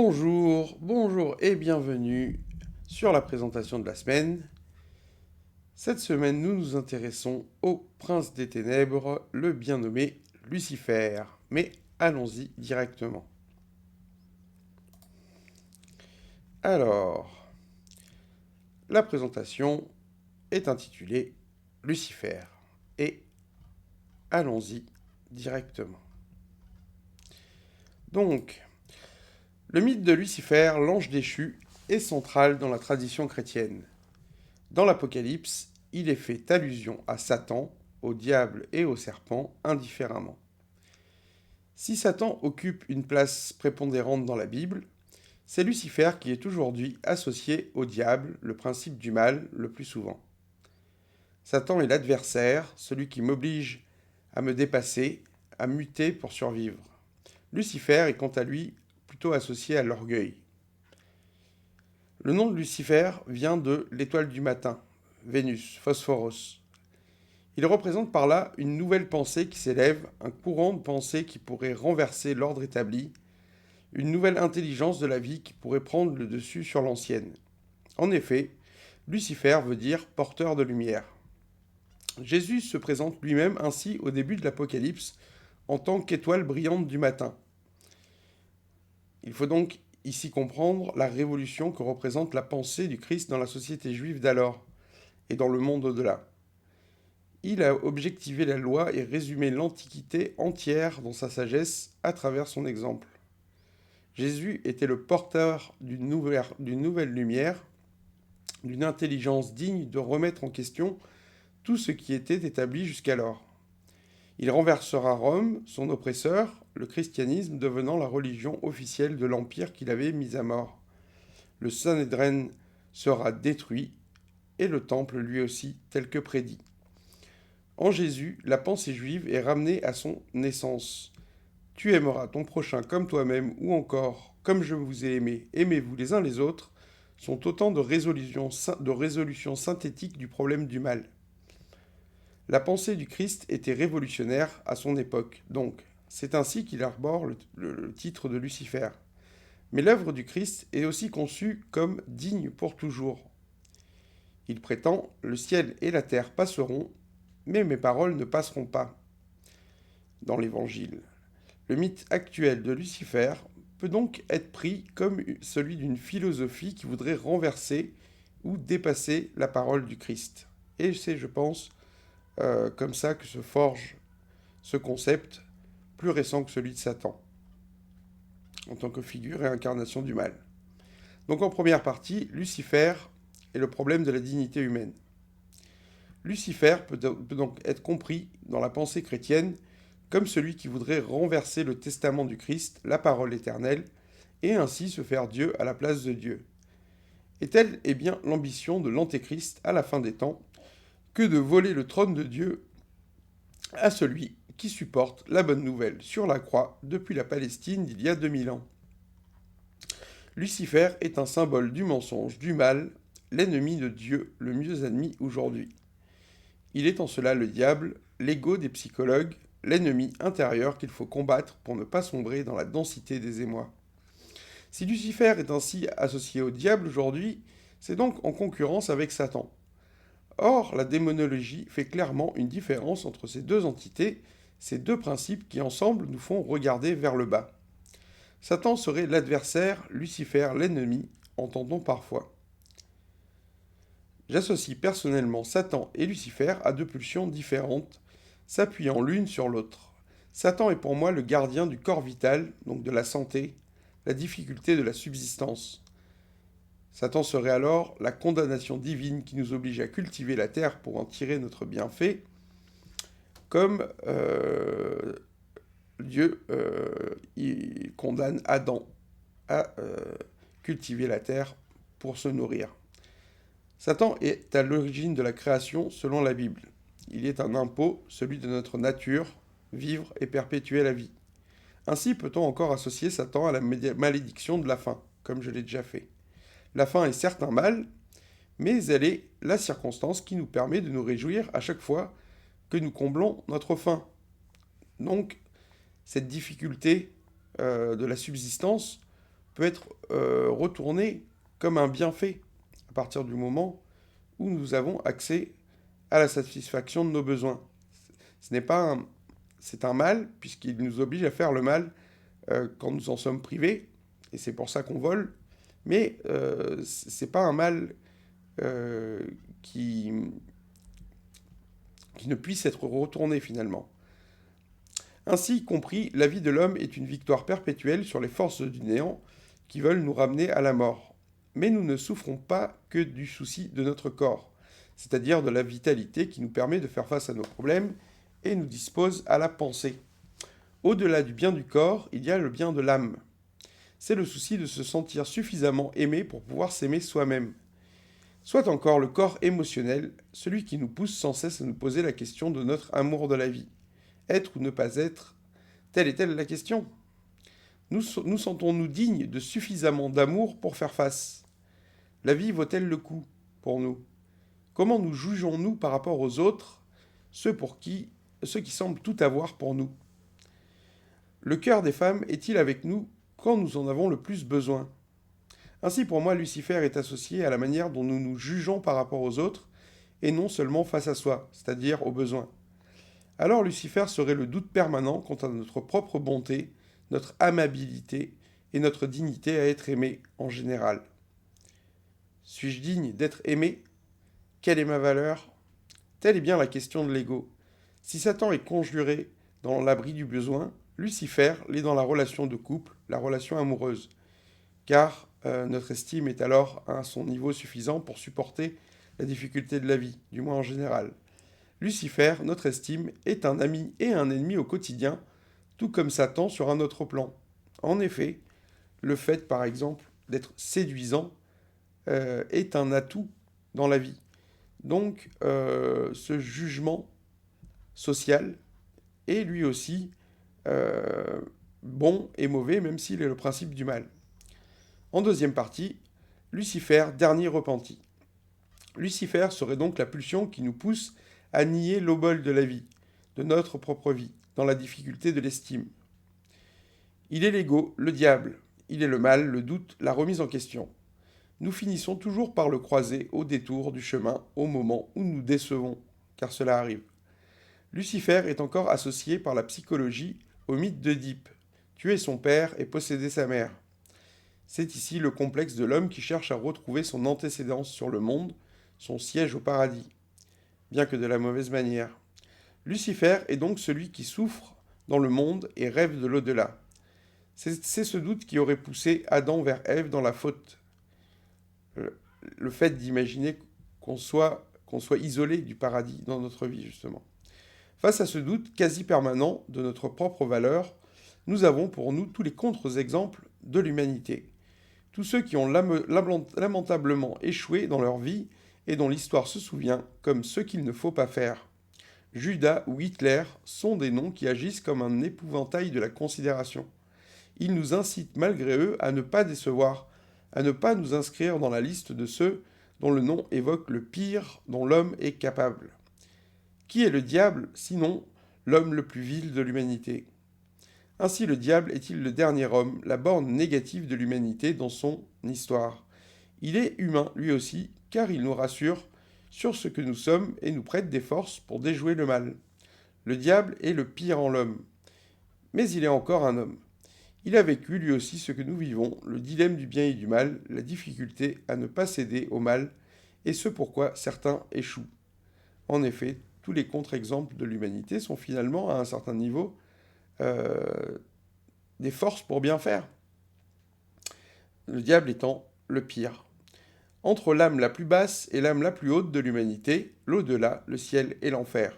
Bonjour et bienvenue sur la présentation de la semaine. Cette semaine, nous nous intéressons au prince des ténèbres, le bien nommé Lucifer. Mais allons-y directement. Alors, la présentation est intitulée Lucifer. Et allons-y directement. Donc, le mythe de Lucifer, l'ange déchu, est central dans la tradition chrétienne. Dans l'Apocalypse, il est fait allusion à Satan, au diable et au serpent indifféremment. Si Satan occupe une place prépondérante dans la Bible, c'est Lucifer qui est aujourd'hui associé au diable, le principe du mal, le plus souvent. Satan est l'adversaire, celui qui m'oblige à me dépasser, à muter pour survivre. Lucifer est quant à lui plutôt associé à l'orgueil. Le nom de Lucifer vient de l'étoile du matin, Vénus, Phosphoros. Il représente par là une nouvelle pensée qui s'élève, un courant de pensée qui pourrait renverser l'ordre établi, une nouvelle intelligence de la vie qui pourrait prendre le dessus sur l'ancienne. En effet, Lucifer veut dire porteur de lumière. Jésus se présente lui-même ainsi au début de l'Apocalypse en tant qu'étoile brillante du matin. Il faut donc ici comprendre la révolution que représente la pensée du Christ dans la société juive d'alors et dans le monde au-delà. Il a objectivé la loi et résumé l'Antiquité entière dans sa sagesse à travers son exemple. Jésus était le porteur d'une nouvelle lumière, d'une intelligence digne de remettre en question tout ce qui était établi jusqu'alors. Il renversera Rome, son oppresseur, le christianisme devenant la religion officielle de l'empire qu'il avait mis à mort. Le Sanhédrin sera détruit et le temple lui aussi tel que prédit. En Jésus, la pensée juive est ramenée à son essence. Tu aimeras ton prochain comme toi-même, ou encore, comme je vous ai aimé, aimez-vous les uns les autres, sont autant de résolutions synthétiques du problème du mal. La pensée du Christ était révolutionnaire à son époque, donc c'est ainsi qu'il arbore le titre de Lucifer. Mais l'œuvre du Christ est aussi conçue comme digne pour toujours. Il prétend « Le ciel et la terre passeront, mais mes paroles ne passeront pas » dans l'Évangile. Le mythe actuel de Lucifer peut donc être pris comme celui d'une philosophie qui voudrait renverser ou dépasser la parole du Christ. Et c'est, je pense, comme ça que se forge ce concept plus récent que celui de Satan, en tant que figure et incarnation du mal. Donc en première partie, Lucifer est le problème de la dignité humaine. Lucifer peut donc être compris dans la pensée chrétienne comme celui qui voudrait renverser le testament du Christ, la parole éternelle, et ainsi se faire Dieu à la place de Dieu. Et telle est bien l'ambition de l'Antéchrist à la fin des temps, que de voler le trône de Dieu à celui qui supporte la bonne nouvelle sur la croix depuis la Palestine d'il y a 2000 ans. Lucifer est un symbole du mensonge, du mal, l'ennemi de Dieu, le mieux admis aujourd'hui. Il est en cela le diable, l'ego des psychologues, l'ennemi intérieur qu'il faut combattre pour ne pas sombrer dans la densité des émois. Si Lucifer est ainsi associé au diable aujourd'hui, c'est donc en concurrence avec Satan. Or, la démonologie fait clairement une différence entre ces deux entités, ces deux principes qui ensemble nous font regarder vers le bas. Satan serait l'adversaire, Lucifer l'ennemi, entendons parfois. J'associe personnellement Satan et Lucifer à deux pulsions différentes, s'appuyant l'une sur l'autre. Satan est pour moi le gardien du corps vital, donc de la santé, la difficulté de la subsistance. Satan serait alors la condamnation divine qui nous oblige à cultiver la terre pour en tirer notre bienfait, comme Dieu il condamne Adam à cultiver la terre pour se nourrir. Satan est à l'origine de la création selon la Bible. Il est un impôt, celui de notre nature, vivre et perpétuer la vie. Ainsi peut-on encore associer Satan à la malédiction de la faim, comme je l'ai déjà fait. La faim est certes un mal, mais elle est la circonstance qui nous permet de nous réjouir à chaque fois que nous comblons notre faim. Donc, cette difficulté de la subsistance peut être retourné comme un bienfait à partir du moment où nous avons accès à la satisfaction de nos besoins. Ce n'est pas un, c'est un mal, puisqu'il nous oblige à faire le mal quand nous en sommes privés, et c'est pour ça qu'on vole, mais c'est pas un mal euh, qui, qui ne puisse être retourné finalement. Ainsi compris, la vie de l'homme est une victoire perpétuelle sur les forces du néant qui veulent nous ramener à la mort. Mais nous ne souffrons pas que du souci de notre corps, c'est-à-dire de la vitalité qui nous permet de faire face à nos problèmes et nous dispose à la pensée. Au-delà du bien du corps, il y a le bien de l'âme. C'est le souci de se sentir suffisamment aimé pour pouvoir s'aimer soi-même. Soit encore le corps émotionnel, celui qui nous pousse sans cesse à nous poser la question de notre amour de la vie. Être ou ne pas être, telle est-elle la question. Nous sentons-nous dignes de suffisamment d'amour pour faire face? La vie vaut-elle le coup pour nous? Comment nous jugeons-nous par rapport aux autres, ceux qui semblent tout avoir pour nous? Le cœur des femmes est-il avec nous quand nous en avons le plus besoin? Ainsi pour moi, Lucifer est associé à la manière dont nous nous jugeons par rapport aux autres, et non seulement face à soi, c'est-à-dire aux besoins. Alors Lucifer serait le doute permanent quant à notre propre bonté, notre amabilité et notre dignité à être aimé en général. Suis-je digne d'être aimé? Quelle est ma valeur? Telle est bien la question de l'ego. Si Satan est conjuré dans l'abri du besoin, Lucifer l'est dans la relation de couple, la relation amoureuse. Car notre estime est alors à son niveau suffisant pour supporter la difficulté de la vie, du moins en général. Lucifer, notre estime, est un ami et un ennemi au quotidien, tout comme Satan sur un autre plan. En effet, le fait, par exemple, d'être séduisant est un atout dans la vie. Donc, ce jugement social est lui aussi bon et mauvais, même s'il est le principe du mal. En deuxième partie, Lucifer, dernier repenti. Lucifer serait donc la pulsion qui nous pousse à nier l'obole de la vie, de notre propre vie, dans la difficulté de l'estime. Il est l'ego, le diable. Il est le mal, le doute, la remise en question. Nous finissons toujours par le croiser au détour du chemin, au moment où nous décevons, car cela arrive. Lucifer est encore associé par la psychologie au mythe d'Oedipe, tuer son père et posséder sa mère. C'est ici le complexe de l'homme qui cherche à retrouver son antécédence sur le monde, son siège au paradis, bien que de la mauvaise manière. Lucifer est donc celui qui souffre dans le monde et rêve de l'au-delà. C'est ce doute qui aurait poussé Adam vers Ève dans la faute. Le fait d'imaginer qu'on soit isolé du paradis dans notre vie, justement. Face à ce doute quasi permanent de notre propre valeur, nous avons pour nous tous les contre-exemples de l'humanité. Tous ceux qui ont lamentablement échoué dans leur vie et dont l'histoire se souvient comme ce qu'il ne faut pas faire. Judas ou Hitler sont des noms qui agissent comme un épouvantail de la considération. Ils nous incitent malgré eux à ne pas décevoir, à ne pas nous inscrire dans la liste de ceux dont le nom évoque le pire dont l'homme est capable. Qui est le diable, sinon l'homme le plus vil de l'humanité? Ainsi le diable est-il le dernier homme, la borne négative de l'humanité dans son histoire. Il est humain lui aussi, car il nous rassure sur ce que nous sommes et nous prête des forces pour déjouer le mal. Le diable est le pire en l'homme. Mais il est encore un homme. Il a vécu lui aussi ce que nous vivons, le dilemme du bien et du mal, la difficulté à ne pas céder au mal, et ce pourquoi certains échouent. En effet, tous les contre-exemples de l'humanité sont finalement, à un certain niveau, des forces pour bien faire. Le diable étant le pire. Entre l'âme la plus basse et l'âme la plus haute de l'humanité, l'au-delà, le ciel et l'enfer.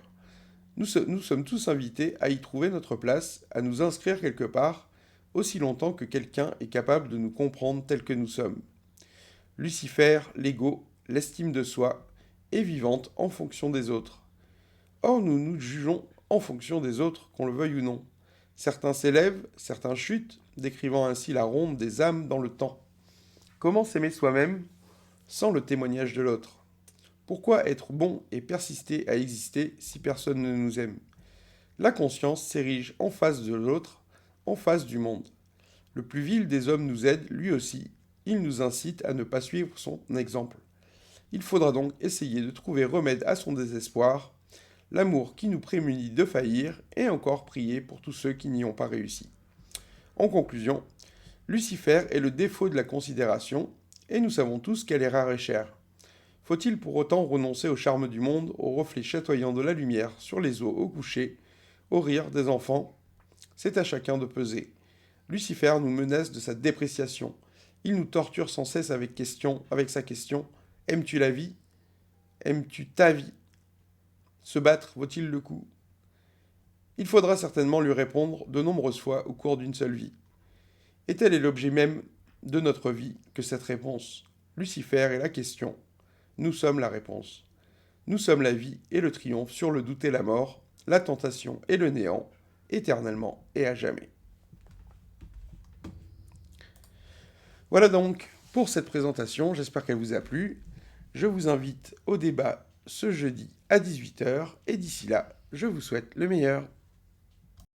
Nous sommes tous invités à y trouver notre place, à nous inscrire quelque part, aussi longtemps que quelqu'un est capable de nous comprendre tels que nous sommes. Lucifer, l'ego, l'estime de soi, est vivante en fonction des autres. Or, nous nous jugeons en fonction des autres, qu'on le veuille ou non. Certains s'élèvent, certains chutent, décrivant ainsi la ronde des âmes dans le temps. Comment s'aimer soi-même sans le témoignage de l'autre? Pourquoi être bon et persister à exister si personne ne nous aime? La conscience s'érige en face de l'autre, en face du monde. Le plus vil des hommes nous aide, lui aussi. Il nous incite à ne pas suivre son exemple. Il faudra donc essayer de trouver remède à son désespoir, l'amour qui nous prémunit de faillir, et encore prier pour tous ceux qui n'y ont pas réussi. En conclusion, Lucifer est le défaut de la considération, et nous savons tous qu'elle est rare et chère. Faut-il pour autant renoncer au charme du monde, au reflet chatoyant de la lumière sur les eaux au coucher, au rire des enfants? C'est à chacun de peser. Lucifer nous menace de sa dépréciation. Il nous torture sans cesse avec sa question: aimes-tu la vie? Aimes-tu ta vie? Se battre vaut-il le coup? Il faudra certainement lui répondre de nombreuses fois au cours d'une seule vie. Et tel est l'objet même de notre vie que cette réponse. Lucifer est la question. Nous sommes la réponse. Nous sommes la vie et le triomphe sur le doute et la mort, la tentation et le néant, éternellement et à jamais. Voilà donc pour cette présentation, j'espère qu'elle vous a plu. Je vous invite au débat ce jeudi à 18 h et d'ici là, je vous souhaite le meilleur.